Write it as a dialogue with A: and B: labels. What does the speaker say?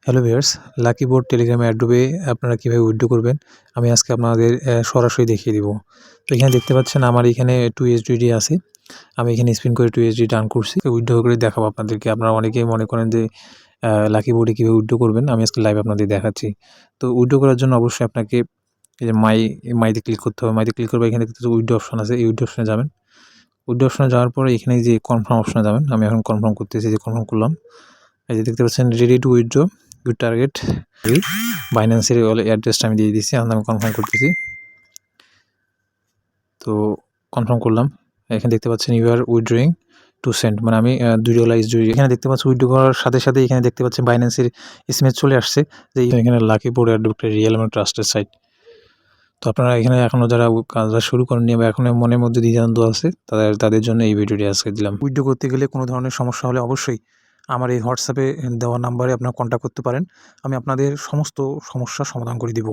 A: Hello viewers, lucky board টেলিগ্রামে Adobe আপনারা কিভাবে উইথড্র করবেন আমি আজকে আপনাদের সরাসরি দেখিয়ে দিব। তো এখানে দেখতে পাচ্ছেন আমার এখানে 2 USDT আছে। আমি এখানে স্পিন করে 2 USDT আর্ন করছি। উইথড্র করে দেখাবো আপনাদেরকে। আপনারা অনেকেই মনে করেন যে লাকি বোর্ডে কিভাবে উইথড্র করবেন আমি আজকে লাইভ আপনাদের দেখাচ্ছি। তো উইথড্র করার জন্য অবশ্যই আপনাকে এই যে মাইতে ক্লিক করতে হবে। মাইতে ক্লিক করবে, এখানে দেখতে উইথড্র অপশন আছে। এই উইথড্র অপশনে যাবেন। উইথড্র অপশনে যাওয়ার পরে এখানে যে কনফার্ম অপশনে যাবেন। আমি এখন কনফার্ম করতেছি, যে কনফার্ম করলাম। এই যে দেখতে পাচ্ছেন ready to withdraw your target বাইন্যান্সের অ্যাড্রেসটা আমি দিয়ে দিচ্ছি। এখন আমি কনফার্ম করতেছি। তো কনফার্ম করলাম। এখানে দেখতে পাচ্ছেন you are withdrawing to send, মানে আমি $2 ইউএসডি এখানে দেখতে পাচ্ছি। উইথড্র করার সাথে সাথে এখানে দেখতে পাচ্ছেন বাইন্যান্সের এসএমএস চলে আসছে যে এখানে লাকি বোর্ড অ্যাডোবে রিয়েল এবং ট্রাস্টেড সাইট। তো আপনারা এখানে এখনও যারা কাজটা শুরু করেননি বা এখনও মনের মধ্যে দ্বিধাদ্বন্দ্ব আছে তাদের জন্য এই ভিডিওটি আজকে দিলাম। উইথড্র করতে গেলে কোনো ধরনের সমস্যা হলে অবশ্যই আমার এই হোয়াটসঅ্যাপে দেওয়া নাম্বারে আপনারা কন্ট্যাক্ট করতে পারেন। আমি আপনাদের সমস্ত সমস্যার সমাধান করে দিব।